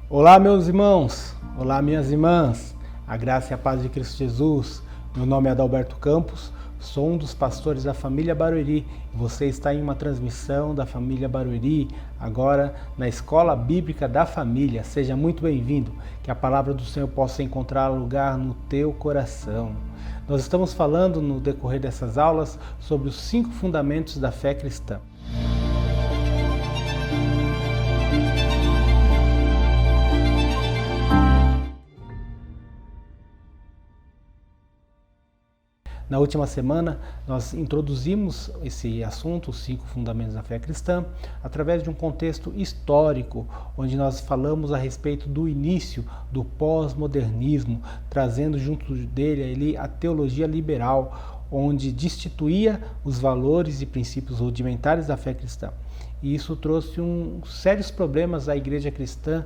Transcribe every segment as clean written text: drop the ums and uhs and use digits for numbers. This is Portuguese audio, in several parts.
Olá, meus irmãos, olá, minhas irmãs, a graça e a paz de Cristo Jesus. Meu nome é Adalberto Campos, sou um dos pastores da família Barueri e você está em uma transmissão da família Barueri, agora na Escola Bíblica da Família. Seja muito bem-vindo, que a palavra do Senhor possa encontrar lugar no teu coração. Nós estamos falando no decorrer dessas aulas sobre os 5 fundamentos da fé cristã. Na última semana, nós introduzimos esse assunto, os 5 fundamentos da fé cristã, através de um contexto histórico, onde nós falamos a respeito do início do pós-modernismo, trazendo junto dele ali a teologia liberal, onde destituía os valores e princípios rudimentares da fé cristã. E isso trouxe sérios problemas à igreja cristã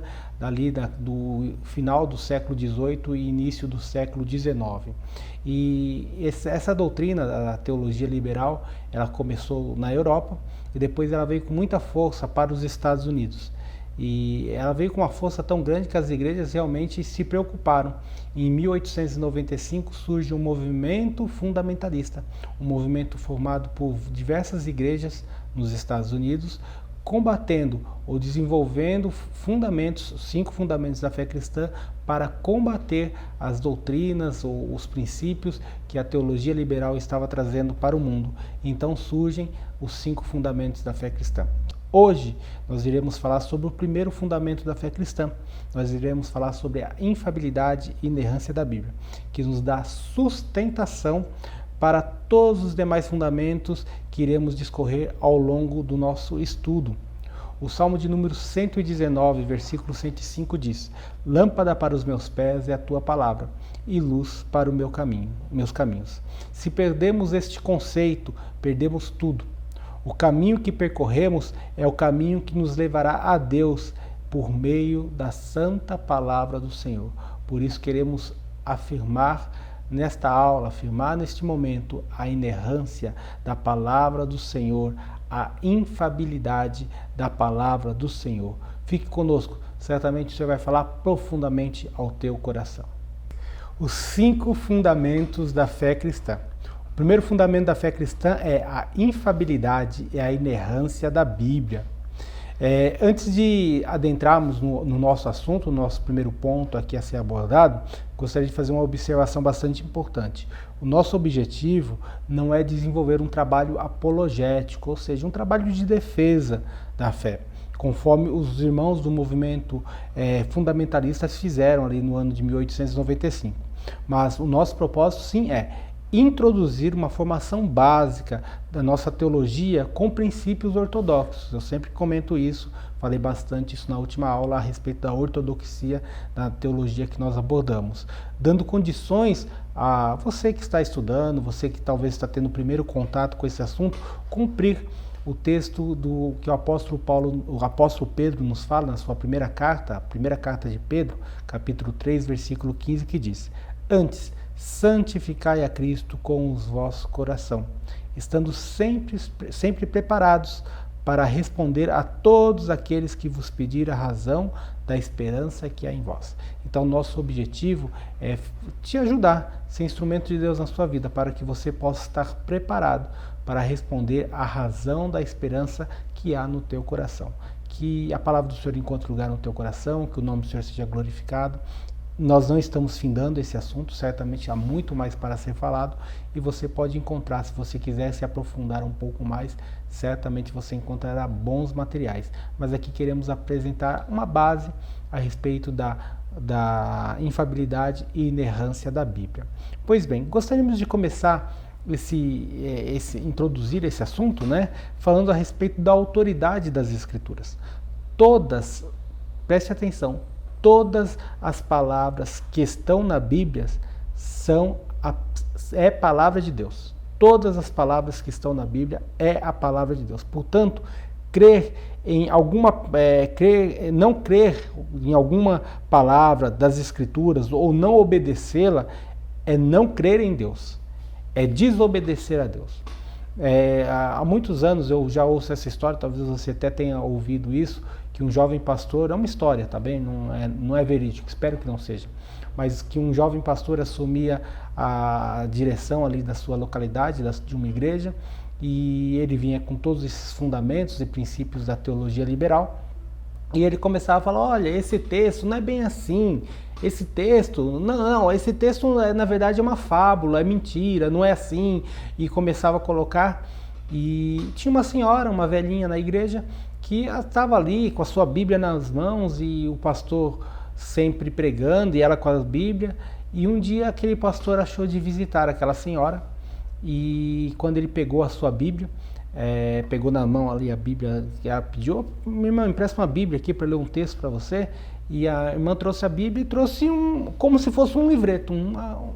do final do século XVIII e início do século XIX. E essa doutrina da teologia liberal, ela começou na Europa e depois ela veio com muita força para os Estados Unidos. E ela veio com uma força tão grande que as igrejas realmente se preocuparam. Em 1895 surge um movimento fundamentalista, um movimento formado por diversas igrejas nos Estados Unidos, combatendo ou desenvolvendo fundamentos, 5 fundamentos da fé cristã, para combater as doutrinas ou os princípios que a teologia liberal estava trazendo para o mundo. Então surgem os 5 fundamentos da fé cristã. Hoje nós iremos falar sobre o primeiro fundamento da fé cristã. Nós iremos falar sobre a infabilidade e inerrância da Bíblia, que nos dá sustentação para todos os demais fundamentos que iremos discorrer ao longo do nosso estudo. O Salmo de número 119, versículo 105 diz: Lâmpada para os meus pés é a tua palavra e luz para o meus caminhos. Se perdemos este conceito, perdemos tudo. O caminho que percorremos é o caminho que nos levará a Deus por meio da santa palavra do Senhor. Por isso queremos afirmar nesta aula, afirmar neste momento a inerrância da palavra do Senhor, a infabilidade da palavra do Senhor. Fique conosco, certamente o Senhor vai falar profundamente ao teu coração. Os 5 fundamentos da fé cristã. O primeiro fundamento da fé cristã é a infabilidade e a inerrância da Bíblia. Antes de adentrarmos no nosso assunto, o nosso primeiro ponto aqui a ser abordado, gostaria de fazer uma observação bastante importante. O nosso objetivo não é desenvolver um trabalho apologético, ou seja, um trabalho de defesa da fé, conforme os irmãos do movimento fundamentalista fizeram ali no ano de 1895. Mas o nosso propósito, sim, é introduzir uma formação básica da nossa teologia com princípios ortodoxos. Eu sempre comento isso, falei bastante isso na última aula a respeito da ortodoxia da teologia que nós abordamos, dando condições a você que está estudando, você que talvez está tendo o primeiro contato com esse assunto, cumprir o texto que o apóstolo Pedro nos fala na sua primeira carta, a primeira carta de Pedro, capítulo 3, versículo 15, que diz: Antes, santificai a Cristo com os vossos coração, estando sempre preparados para responder a todos aqueles que vos pedirem a razão da esperança que há em vós. Então, nosso objetivo é te ajudar, ser instrumento de Deus na sua vida, para que você possa estar preparado para responder a razão da esperança que há no teu coração. Que a palavra do Senhor encontre lugar no teu coração, que o nome do Senhor seja glorificado. Nós não estamos findando esse assunto, certamente há muito mais para ser falado e você pode encontrar, se você quiser se aprofundar um pouco mais, certamente você encontrará bons materiais. Mas aqui queremos apresentar uma base a respeito da infabilidade e inerrância da Bíblia. Pois bem, gostaríamos de começar introduzir esse assunto, falando a respeito da autoridade das Escrituras. Preste atenção, todas as palavras que estão na Bíblia é palavra de Deus. Todas as palavras que estão na Bíblia é a palavra de Deus. Portanto, não crer em alguma palavra das Escrituras ou não obedecê-la é não crer em Deus, é desobedecer a Deus. Há muitos anos eu já ouço essa história, talvez você até tenha ouvido isso, que um jovem pastor, é uma história, tá bem? Não é verídico, espero que não seja, mas que um jovem pastor assumia a direção ali da sua localidade, de uma igreja, e ele vinha com todos esses fundamentos e princípios da teologia liberal, e ele começava a falar, olha, esse texto não é bem assim, esse texto, esse texto na verdade é uma fábula, é mentira, não é assim, e começava a colocar, e tinha uma senhora, uma velhinha na igreja, que estava ali com a sua Bíblia nas mãos, e o pastor sempre pregando, e ela com a Bíblia, e um dia aquele pastor achou de visitar aquela senhora, e quando ele pegou a sua Bíblia, pegou na mão ali a Bíblia, e ela pediu, minha irmã, empresta uma Bíblia aqui para ler um texto para você, e a irmã trouxe a Bíblia e trouxe como se fosse um livreto,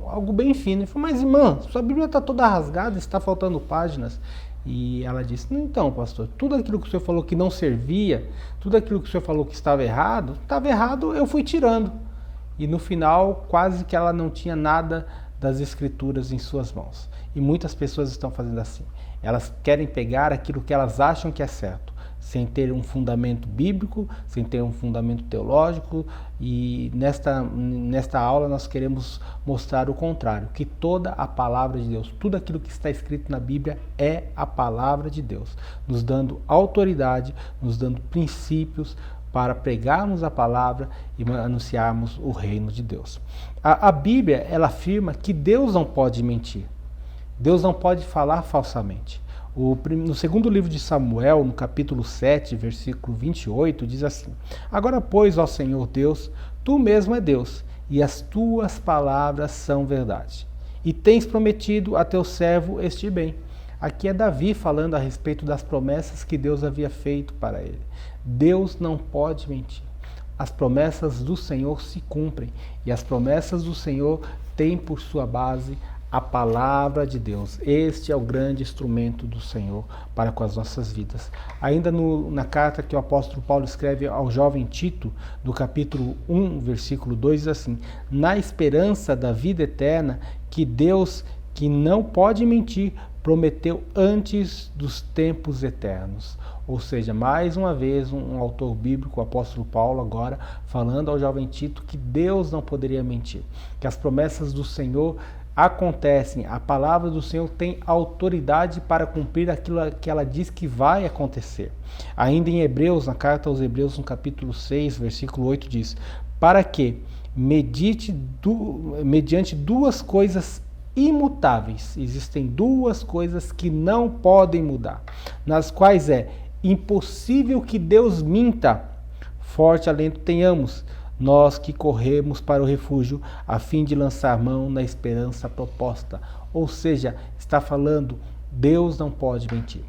algo bem fino, e falou, mas irmã, sua Bíblia está toda rasgada, está faltando páginas. E ela disse, então pastor, tudo aquilo que o senhor falou que não servia, tudo aquilo que o senhor falou que estava errado, eu fui tirando. E no final, quase que ela não tinha nada das escrituras em suas mãos. E muitas pessoas estão fazendo assim. Elas querem pegar aquilo que elas acham que é certo, sem ter um fundamento bíblico, sem ter um fundamento teológico, e nesta aula nós queremos mostrar o contrário, que toda a palavra de Deus, tudo aquilo que está escrito na Bíblia é a palavra de Deus, nos dando autoridade, nos dando princípios para pregarmos a palavra e anunciarmos o reino de Deus. A Bíblia, ela afirma que Deus não pode mentir, Deus não pode falar falsamente. No segundo livro de Samuel, no capítulo 7, versículo 28, diz assim, agora, pois, ó Senhor Deus, tu mesmo é Deus, e as tuas palavras são verdade. E tens prometido a teu servo este bem. Aqui é Davi falando a respeito das promessas que Deus havia feito para ele. Deus não pode mentir. As promessas do Senhor se cumprem, e as promessas do Senhor têm por sua base a palavra de Deus. Este é o grande instrumento do Senhor para com as nossas vidas. Ainda na carta que o apóstolo Paulo escreve ao jovem Tito, do capítulo 1, versículo 2, diz assim, na esperança da vida eterna, que Deus, que não pode mentir, prometeu antes dos tempos eternos. Ou seja, mais uma vez um autor bíblico, o apóstolo Paulo, agora falando ao jovem Tito que Deus não poderia mentir, que as promessas do Senhor acontecem, a palavra do Senhor tem autoridade para cumprir aquilo que ela diz que vai acontecer. Ainda em Hebreus, na carta aos Hebreus, no capítulo 6, versículo 8, diz, para que, mediante duas coisas imutáveis, existem duas coisas que não podem mudar, nas quais é impossível que Deus minta, forte alento tenhamos, nós que corremos para o refúgio, a fim de lançar mão na esperança proposta. Ou seja, está falando, Deus não pode mentir.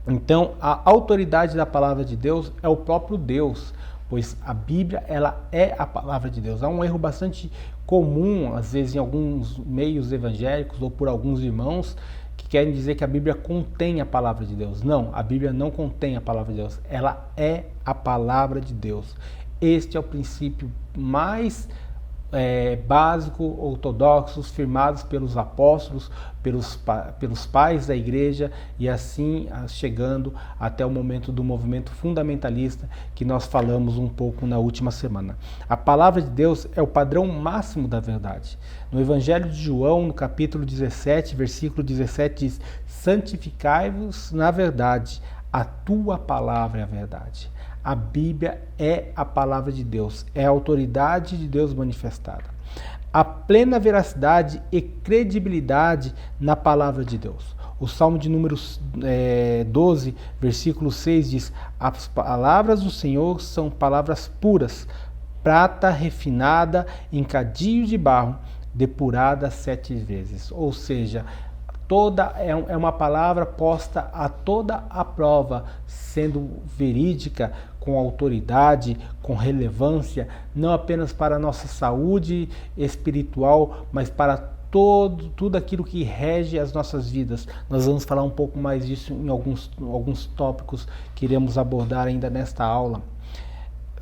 Então, a autoridade da palavra de Deus é o próprio Deus, pois a Bíblia, ela é a palavra de Deus. Há um erro bastante comum, às vezes em alguns meios evangélicos ou por alguns irmãos, que querem dizer que a Bíblia contém a palavra de Deus. Não, a Bíblia não contém a palavra de Deus, ela é a palavra de Deus. Este é o princípio mais básico, ortodoxos, firmados pelos apóstolos, pelos pais da igreja, e assim chegando até o momento do movimento fundamentalista que nós falamos um pouco na última semana. A palavra de Deus é o padrão máximo da verdade. No Evangelho de João, no capítulo 17, versículo 17, diz, santificai-vos na verdade, a tua palavra é a verdade. A Bíblia é a palavra de Deus, é a autoridade de Deus manifestada. A plena veracidade e credibilidade na palavra de Deus. O Salmo de número 12, versículo 6 diz, as palavras do Senhor são palavras puras, prata refinada em cadinho de barro, depurada 7 vezes. Ou seja, é uma palavra posta a toda a prova, sendo verídica, com autoridade, com relevância, não apenas para a nossa saúde espiritual, mas para tudo aquilo que rege as nossas vidas. Nós vamos falar um pouco mais disso em alguns tópicos que iremos abordar ainda nesta aula.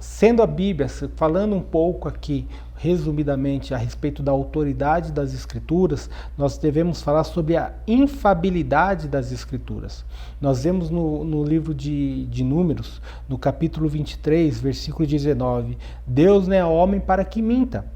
Sendo a Bíblia, falando um pouco aqui, resumidamente, a respeito da autoridade das Escrituras, nós devemos falar sobre a infalibilidade das Escrituras. Nós vemos no livro de Números, no capítulo 23, versículo 19, Deus não é homem para que minta,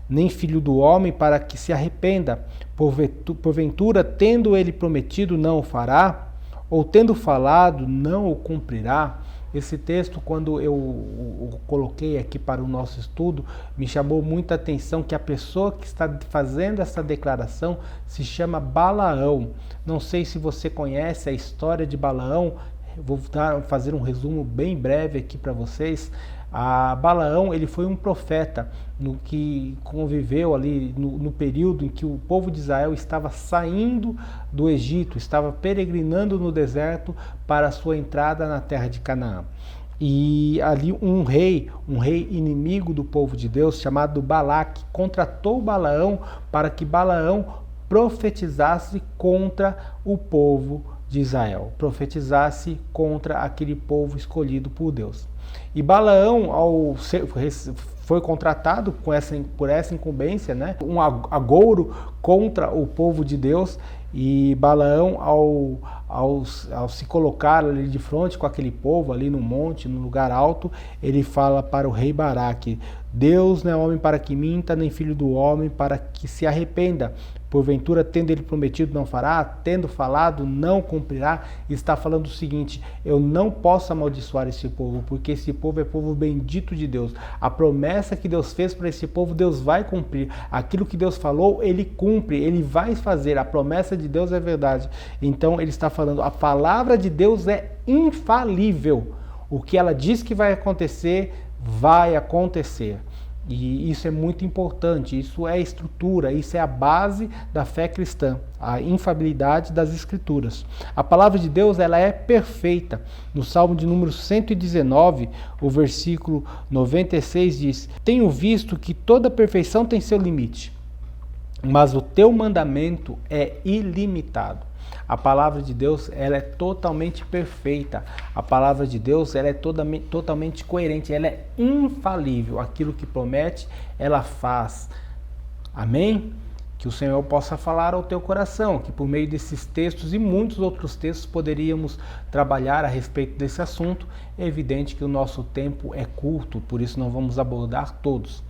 nem filho do homem para que se arrependa. Porventura, tendo ele prometido, não o fará? Ou tendo falado, não o cumprirá? Esse texto, quando eu o coloquei aqui para o nosso estudo, me chamou muita atenção que a pessoa que está fazendo essa declaração se chama Balaão. Não sei se você conhece a história de Balaão, vou fazer um resumo bem breve aqui para vocês. Balaão, ele foi um profeta que conviveu ali no período em que o povo de Israel estava saindo do Egito, estava peregrinando no deserto para a sua entrada na terra de Canaã. E ali um rei inimigo do povo de Deus, chamado Balaque, contratou Balaão para que Balaão profetizasse contra o povo de Israel, profetizasse contra aquele povo escolhido por Deus. E Balaão, foi contratado por essa incumbência, né? Um agouro contra o povo de Deus, e Balaão, ao se colocar ali de frente com aquele povo, ali no monte, no lugar alto, ele fala para o rei Baraque: Deus não é homem para que minta, nem filho do homem para que se arrependa. Porventura, tendo ele prometido, não fará? Tendo falado, não cumprirá? Está falando o seguinte: eu não posso amaldiçoar esse povo, porque esse povo é povo bendito de Deus. A promessa que Deus fez para esse povo, Deus vai cumprir. Aquilo que Deus falou, ele cumpre, ele vai fazer. A promessa de Deus é verdade. Então ele está falando, a palavra de Deus é infalível. O que ela diz que vai acontecer, vai acontecer. E isso é muito importante, isso é a estrutura, isso é a base da fé cristã, a infalibilidade das Escrituras. A palavra de Deus, ela é perfeita. No Salmo de número 119, o versículo 96 diz: Tenho visto que toda perfeição tem seu limite, mas o teu mandamento é ilimitado. A palavra de Deus, ela é totalmente perfeita. A palavra de Deus, ela é totalmente coerente, ela é infalível. Aquilo que promete, ela faz. Amém? Que o Senhor possa falar ao teu coração, que por meio desses textos e muitos outros textos poderíamos trabalhar a respeito desse assunto. É evidente que o nosso tempo é curto, por isso não vamos abordar todos.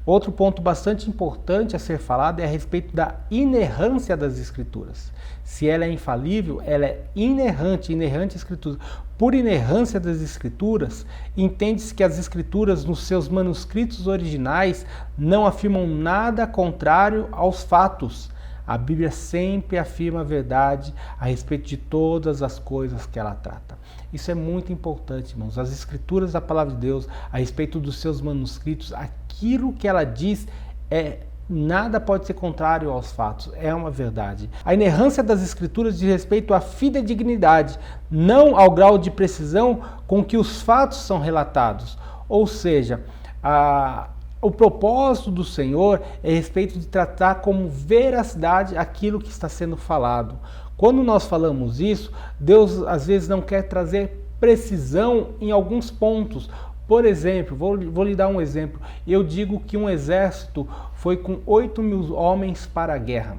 Outro ponto bastante importante a ser falado é a respeito da inerrância das Escrituras. Se ela é infalível, ela é inerrante às Escrituras. Por inerrância das Escrituras, entende-se que as Escrituras, nos seus manuscritos originais, não afirmam nada contrário aos fatos. A Bíblia sempre afirma a verdade a respeito de todas as coisas que ela trata. Isso é muito importante, irmãos. As Escrituras da Palavra de Deus, a respeito dos seus manuscritos, aquilo que ela diz nada pode ser contrário aos fatos, é uma verdade. A inerrância das Escrituras diz respeito à fidedignidade, não ao grau de precisão com que os fatos são relatados. Ou seja, o propósito do Senhor é a respeito de tratar como veracidade aquilo que está sendo falado. Quando nós falamos isso, Deus às vezes não quer trazer precisão em alguns pontos. Por exemplo, vou lhe dar um exemplo. Eu digo que um exército foi com 8.000 homens para a guerra.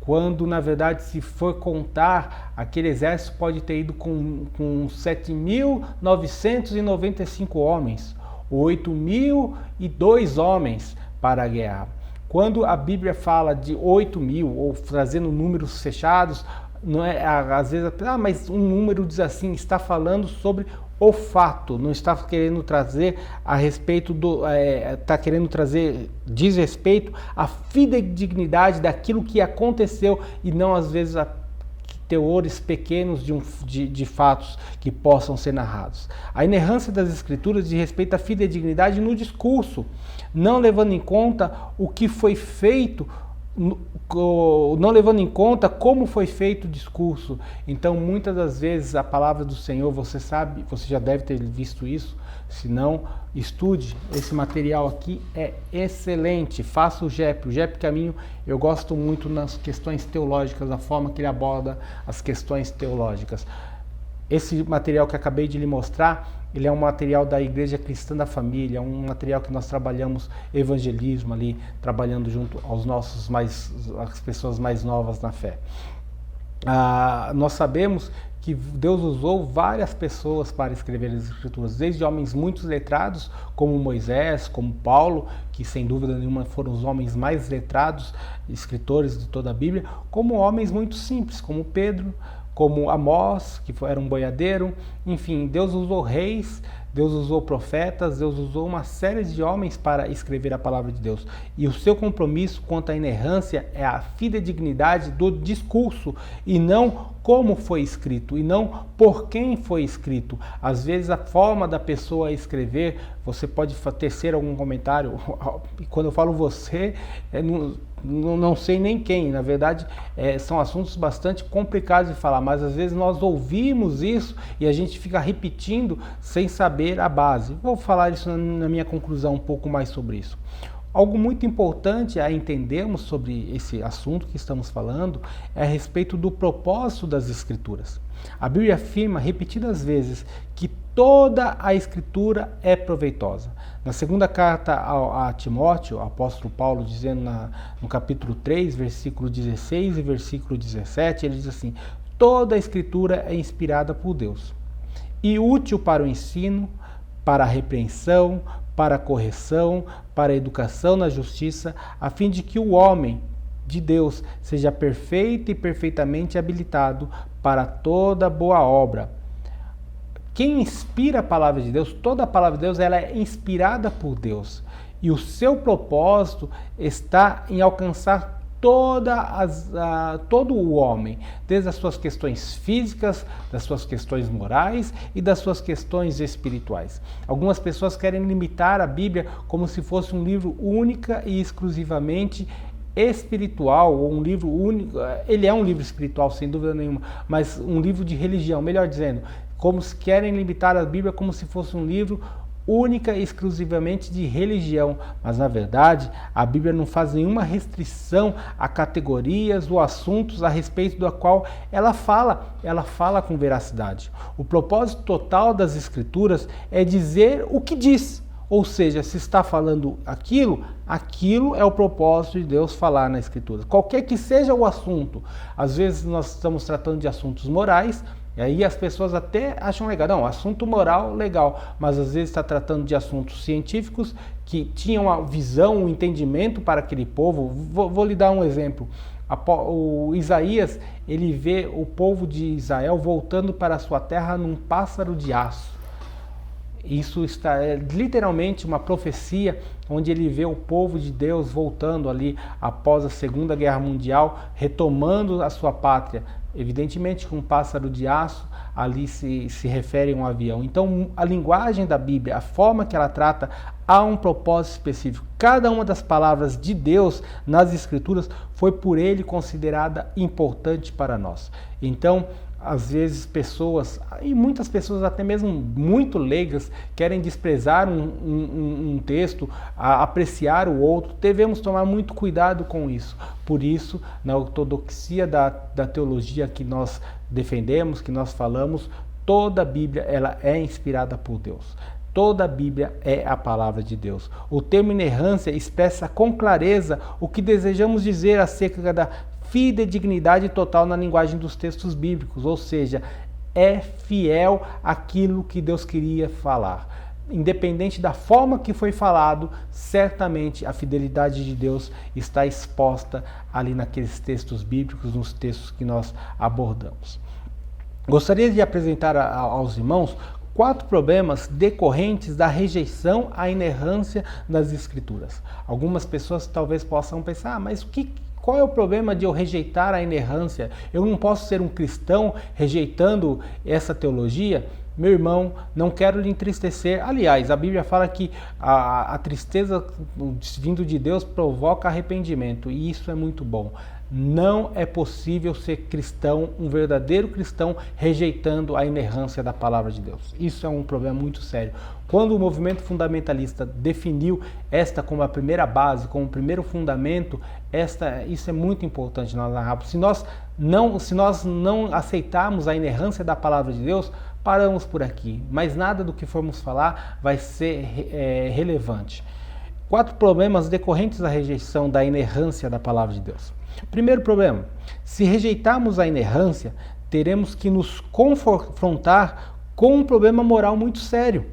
Quando, na verdade, se for contar, aquele exército pode ter ido com 7.995 homens. 8.002 homens para a guerra. Quando a Bíblia fala de 8.000, ou trazendo números fechados, não é, às vezes, mas um número diz assim, está falando sobre o fato, não está querendo trazer a respeito está querendo trazer, diz respeito à fidedignidade daquilo que aconteceu e não às vezes a teores pequenos de fatos que possam ser narrados. A inerrância das Escrituras diz respeito à fidedignidade no discurso, não levando em conta o que foi feito, não levando em conta como foi feito o discurso. Então, muitas das vezes, a palavra do Senhor, você sabe, você já deve ter visto isso, se não, estude. Esse material aqui é excelente, faça o GEP Caminho. Eu gosto muito nas questões teológicas, da forma que ele aborda as questões teológicas. Esse material que acabei de lhe mostrar, ele é um material da Igreja Cristã da Família, um material que nós trabalhamos evangelismo ali, trabalhando junto aos às pessoas mais novas na fé. Nós sabemos que Deus usou várias pessoas para escrever as Escrituras, desde homens muito letrados, como Moisés, como Paulo, que sem dúvida nenhuma foram os homens mais letrados, escritores de toda a Bíblia, como homens muito simples, como Pedro, como Amós, que era um boiadeiro. Enfim, Deus usou reis, Deus usou profetas, Deus usou uma série de homens para escrever a palavra de Deus. E o seu compromisso quanto à inerrância é a fidedignidade do discurso, e não como foi escrito, e não por quem foi escrito. Às vezes a forma da pessoa escrever, você pode tecer algum comentário, e quando eu falo você, não sei nem quem, na verdade são assuntos bastante complicados de falar, mas às vezes nós ouvimos isso e a gente fica repetindo sem saber a base. Vou falar isso na minha conclusão um pouco mais sobre isso. Algo muito importante a entendermos sobre esse assunto que estamos falando é a respeito do propósito das Escrituras. A Bíblia afirma repetidas vezes que toda a Escritura é proveitosa. Na segunda carta a Timóteo, o apóstolo Paulo, dizendo no capítulo 3, versículo 16 e versículo 17, ele diz assim: toda a Escritura é inspirada por Deus e útil para o ensino, para a repreensão, para a correção, para a educação na justiça, a fim de que o homem de Deus seja perfeito e perfeitamente habilitado para toda boa obra. Quem inspira a palavra de Deus, toda a palavra de Deus, ela é inspirada por Deus. E o seu propósito está em alcançar todo o homem, desde as suas questões físicas, das suas questões morais e das suas questões espirituais. Algumas pessoas querem limitar a Bíblia como se fosse um livro única e exclusivamente espiritual, ou um livro único. Ele é um livro espiritual, sem dúvida nenhuma, mas um livro de religião, melhor dizendo, como se querem limitar a Bíblia como se fosse um livro única e exclusivamente de religião, mas na verdade a Bíblia não faz nenhuma restrição a categorias ou assuntos a respeito do qual ela fala com veracidade. O propósito total das Escrituras é dizer o que diz, ou seja, se está falando aquilo é o propósito de Deus falar na Escritura. Qualquer que seja o assunto, às vezes nós estamos tratando de assuntos morais, e aí as pessoas até acham legal, não, assunto moral, legal, mas às vezes está tratando de assuntos científicos que tinham uma visão, um entendimento para aquele povo. Vou lhe dar um exemplo. O Isaías, ele vê o povo de Israel voltando para a sua terra num pássaro de aço. Isso é literalmente uma profecia onde ele vê o povo de Deus voltando ali após a Segunda Guerra Mundial, retomando a sua pátria. Evidentemente que um pássaro de aço ali se refere a um avião. Então a linguagem da Bíblia, a forma que ela trata, há um propósito específico. Cada uma das palavras de Deus nas Escrituras foi por ele considerada importante para nós. Então, às vezes pessoas, e muitas pessoas até mesmo muito leigas, querem desprezar um texto, apreciar o outro. Devemos tomar muito cuidado com isso. Por isso, na ortodoxia da teologia que nós defendemos, que nós falamos, toda a Bíblia ela é inspirada por Deus. Toda a Bíblia é a palavra de Deus. O termo inerrância expressa com clareza o que desejamos dizer acerca da fidedignidade total na linguagem dos textos bíblicos, ou seja, é fiel àquilo que Deus queria falar. Independente da forma que foi falado, certamente a fidelidade de Deus está exposta ali naqueles textos bíblicos, nos textos que nós abordamos. Gostaria de apresentar aos irmãos 4 problemas decorrentes da rejeição à inerrância das Escrituras. Algumas pessoas talvez possam pensar, mas qual é o problema de eu rejeitar a inerrância? Eu não posso ser um cristão rejeitando essa teologia? Meu irmão, não quero lhe entristecer. Aliás, a Bíblia fala que a tristeza vindo de Deus provoca arrependimento, e isso é muito bom. Não é possível ser cristão, um verdadeiro cristão, rejeitando a inerrância da palavra de Deus. Isso é um problema muito sério. Quando o movimento fundamentalista definiu esta como a primeira base, como o primeiro fundamento, isso é muito importante nós narrarmos. Se nós não aceitarmos a inerrância da palavra de Deus, paramos por aqui, mas nada do que formos falar vai ser relevante. 4 problemas decorrentes da rejeição da inerrância da palavra de Deus. Primeiro problema, se rejeitarmos a inerrância, teremos que nos confrontar com um problema moral muito sério.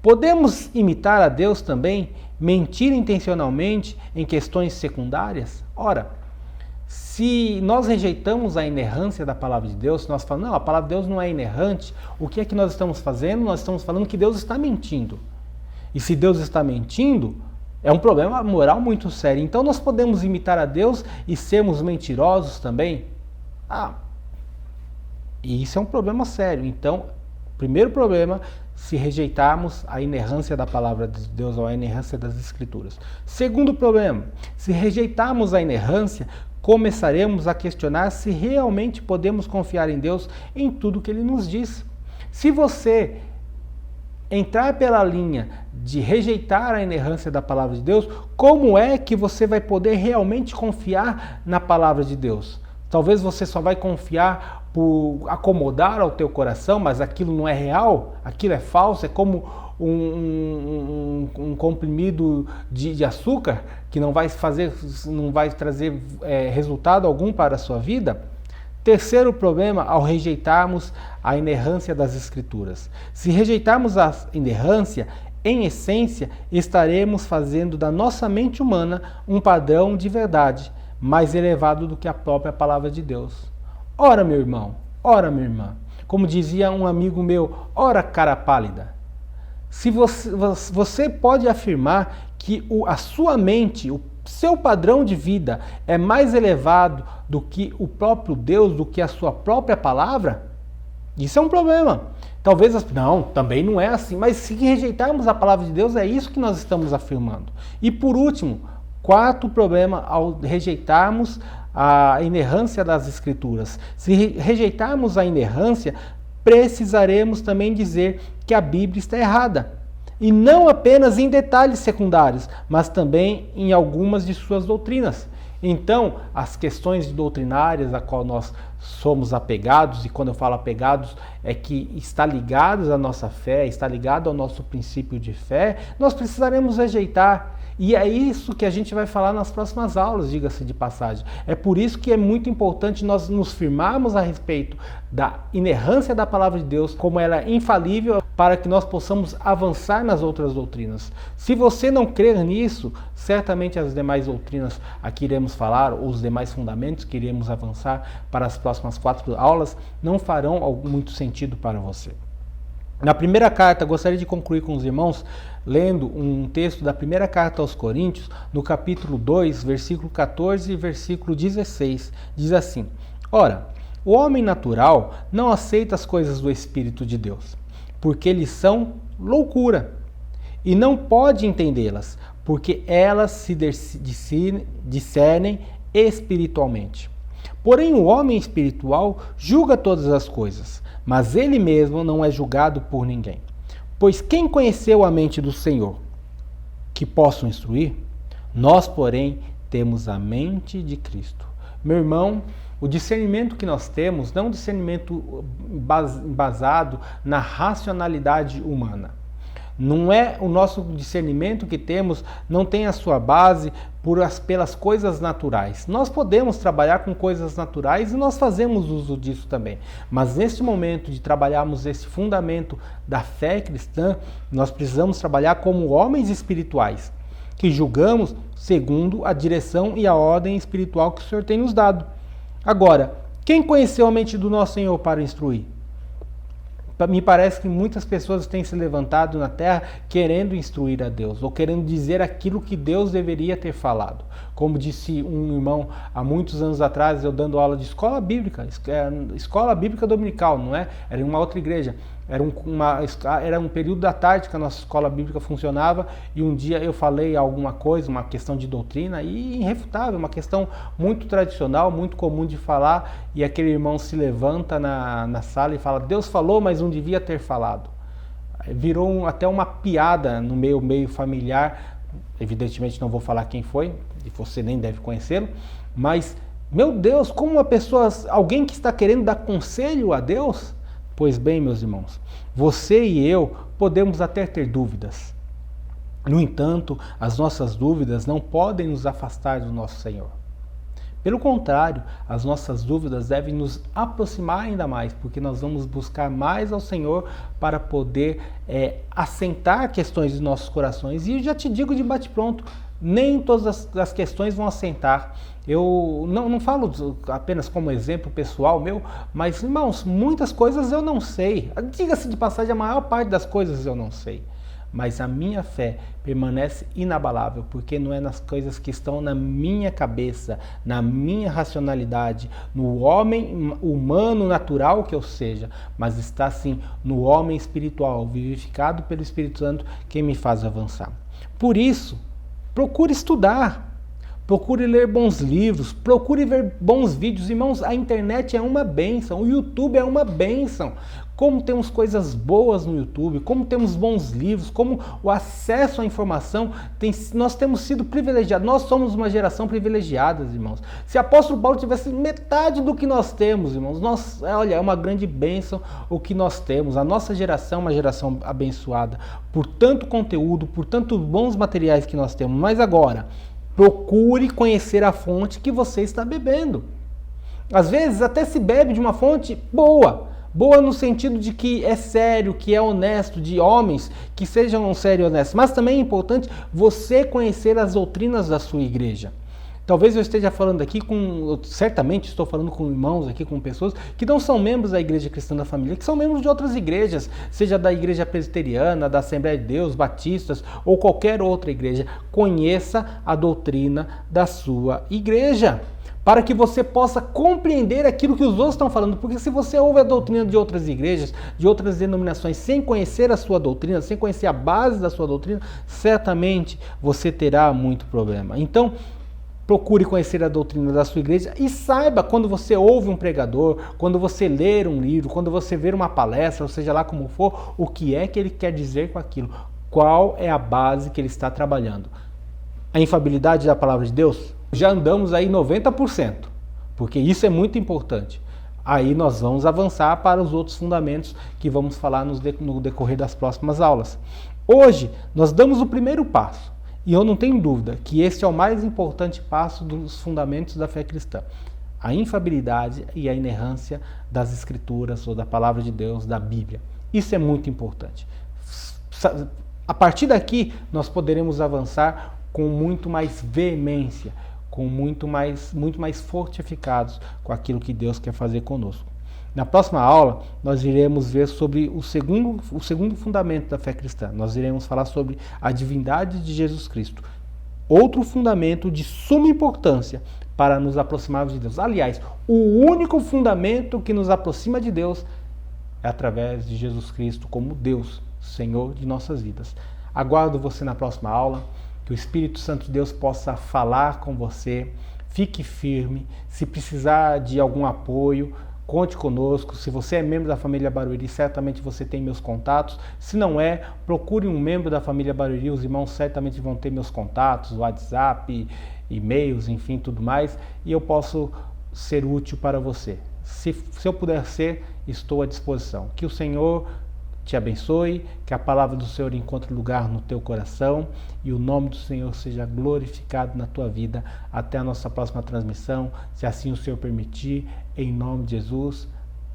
Podemos imitar a Deus também, mentir intencionalmente em questões secundárias? Ora, se nós rejeitamos a inerrância da palavra de Deus, se nós falamos, não, a palavra de Deus não é inerrante, o que é que nós estamos fazendo? Nós estamos falando que Deus está mentindo. E se Deus está mentindo, é um problema moral muito sério. Então nós podemos imitar a Deus e sermos mentirosos também? E isso é um problema sério. Então, primeiro problema, se rejeitarmos a inerrância da palavra de Deus ou a inerrância das Escrituras. Segundo problema, se rejeitarmos a inerrância, começaremos a questionar se realmente podemos confiar em Deus em tudo que Ele nos diz. Se você entrar pela linha de rejeitar a inerrância da palavra de Deus, como é que você vai poder realmente confiar na palavra de Deus? Talvez você só vai confiar por acomodar ao teu coração, mas aquilo não é real, aquilo é falso, é como um comprimido de açúcar que não vai trazer resultado algum para a sua vida. Terceiro problema, ao rejeitarmos a inerrância das Escrituras. Se rejeitarmos a inerrância, em essência, estaremos fazendo da nossa mente humana um padrão de verdade mais elevado do que a própria palavra de Deus. Ora, meu irmão, ora, minha irmã, como dizia um amigo meu, ora, cara pálida. Se você pode afirmar que a sua mente, o seu padrão de vida é mais elevado do que o próprio Deus, do que a sua própria palavra, isso é um problema. Talvez, não, também não é assim, mas se rejeitarmos a palavra de Deus, é isso que nós estamos afirmando. E por último, 4 problema ao rejeitarmos a inerrância das Escrituras. Se rejeitarmos a inerrância, precisaremos também dizer que a Bíblia está errada. E não apenas em detalhes secundários, mas também em algumas de suas doutrinas. Então, as questões doutrinárias a qual nós somos apegados, e quando eu falo apegados, é que está ligados à nossa fé, está ligado ao nosso princípio de fé, nós precisaremos rejeitar. E é isso que a gente vai falar nas próximas aulas, diga-se de passagem. É por isso que é muito importante nós nos firmarmos a respeito da inerrância da palavra de Deus, como ela é infalível, para que nós possamos avançar nas outras doutrinas. Se você não crer nisso, certamente as demais doutrinas a que iremos falar, ou os demais fundamentos que iremos avançar para as próximas 4 aulas, não farão muito sentido para você. Na primeira carta, gostaria de concluir com os irmãos lendo um texto da primeira carta aos Coríntios, no capítulo 2, versículo 14 e versículo 16. Diz assim: Ora, o homem natural não aceita as coisas do Espírito de Deus, porque eles são loucura, e não pode entendê-las, porque elas se discernem espiritualmente. Porém, o homem espiritual julga todas as coisas, mas ele mesmo não é julgado por ninguém. Pois quem conheceu a mente do Senhor, que possa instruir? Nós, porém, temos a mente de Cristo. Meu irmão, o discernimento que nós temos não é um discernimento embasado na racionalidade humana. Não é o nosso discernimento que temos, não tem a sua base pelas coisas naturais. Nós podemos trabalhar com coisas naturais e nós fazemos uso disso também. Mas neste momento de trabalharmos esse fundamento da fé cristã, nós precisamos trabalhar como homens espirituais, que julgamos segundo a direção e a ordem espiritual que o Senhor tem nos dado. Agora, quem conheceu a mente do nosso Senhor para instruir? Me parece que muitas pessoas têm se levantado na terra querendo instruir a Deus, ou querendo dizer aquilo que Deus deveria ter falado. Como disse um irmão há muitos anos atrás, eu dando aula de escola bíblica dominical, não é? Era em uma outra igreja. Era um período da tarde que a nossa escola bíblica funcionava, e um dia eu falei alguma coisa, uma questão de doutrina, e irrefutável, uma questão muito tradicional, muito comum de falar, e aquele irmão se levanta na sala e fala: Deus falou, mas não devia ter falado. Virou até uma piada no meio familiar. Evidentemente não vou falar quem foi, e você nem deve conhecê-lo, mas, meu Deus, como alguém que está querendo dar conselho a Deus, Pois bem, meus irmãos, você e eu podemos até ter dúvidas. No entanto, as nossas dúvidas não podem nos afastar do nosso Senhor. Pelo contrário, as nossas dúvidas devem nos aproximar ainda mais, porque nós vamos buscar mais ao Senhor para poder assentar questões de nossos corações. E eu já te digo de bate-pronto, nem todas as questões vão assentar. Eu não falo apenas como exemplo pessoal meu, mas, irmãos, muitas coisas eu não sei. Diga-se de passagem, a maior parte das coisas eu não sei. Mas a minha fé permanece inabalável, porque não é nas coisas que estão na minha cabeça, na minha racionalidade, no homem humano natural que eu seja, mas está sim no homem espiritual, vivificado pelo Espírito Santo, que me faz avançar. Por isso, procure estudar. Procure ler bons livros, procure ver bons vídeos. Irmãos, a internet é uma bênção, o YouTube é uma bênção. Como temos coisas boas no YouTube, como temos bons livros, como o acesso à informação, nós temos sido privilegiados. Nós somos uma geração privilegiada, irmãos. Se o apóstolo Paulo tivesse metade do que nós temos, irmãos, olha, é uma grande bênção o que nós temos. A nossa geração é uma geração abençoada por tanto conteúdo, por tantos bons materiais que nós temos. Mas agora, procure conhecer a fonte que você está bebendo. Às vezes até se bebe de uma fonte boa no sentido de que é sério, que é honesto, de homens que sejam sérios e honestos. Mas também é importante você conhecer as doutrinas da sua igreja. Talvez eu esteja falando aqui certamente estou falando com irmãos aqui, com pessoas que não são membros da Igreja Cristã da Família, que são membros de outras igrejas, seja da Igreja Presbiteriana, da Assembleia de Deus, Batistas ou qualquer outra igreja. Conheça a doutrina da sua igreja, para que você possa compreender aquilo que os outros estão falando. Porque se você ouve a doutrina de outras igrejas, de outras denominações, sem conhecer a sua doutrina, sem conhecer a base da sua doutrina, certamente você terá muito problema. Então, procure conhecer a doutrina da sua igreja e saiba, quando você ouve um pregador, quando você ler um livro, quando você ver uma palestra, ou seja lá como for, o que é que ele quer dizer com aquilo, qual é a base que ele está trabalhando. A infalibilidade da palavra de Deus, já andamos aí 90%, porque isso é muito importante. Aí nós vamos avançar para os outros fundamentos que vamos falar no decorrer das próximas aulas. Hoje, nós damos o primeiro passo. E eu não tenho dúvida que esse é o mais importante passo dos fundamentos da fé cristã. A infalibilidade e a inerrância das Escrituras ou da Palavra de Deus, da Bíblia. Isso é muito importante. A partir daqui, nós poderemos avançar com muito mais veemência, com muito mais fortificados com aquilo que Deus quer fazer conosco. Na próxima aula, nós iremos ver sobre o segundo fundamento da fé cristã. Nós iremos falar sobre a divindade de Jesus Cristo. Outro fundamento de suma importância para nos aproximarmos de Deus. Aliás, o único fundamento que nos aproxima de Deus é através de Jesus Cristo como Deus, Senhor de nossas vidas. Aguardo você na próxima aula, que o Espírito Santo de Deus possa falar com você. Fique firme. Se precisar de algum apoio, conte conosco. Se você é membro da família Barueri, certamente você tem meus contatos. Se não é, procure um membro da família Barueri. Os irmãos certamente vão ter meus contatos, WhatsApp, e-mails, enfim, tudo mais. E eu posso ser útil para você. Se eu puder ser, estou à disposição. Que o Senhor te abençoe, que a palavra do Senhor encontre lugar no teu coração e o nome do Senhor seja glorificado na tua vida. Até a nossa próxima transmissão, se assim o Senhor permitir, em nome de Jesus.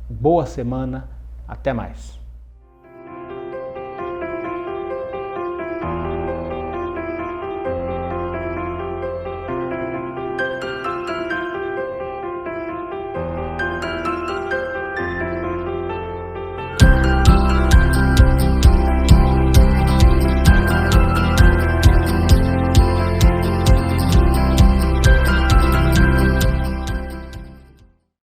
Boa semana, até mais.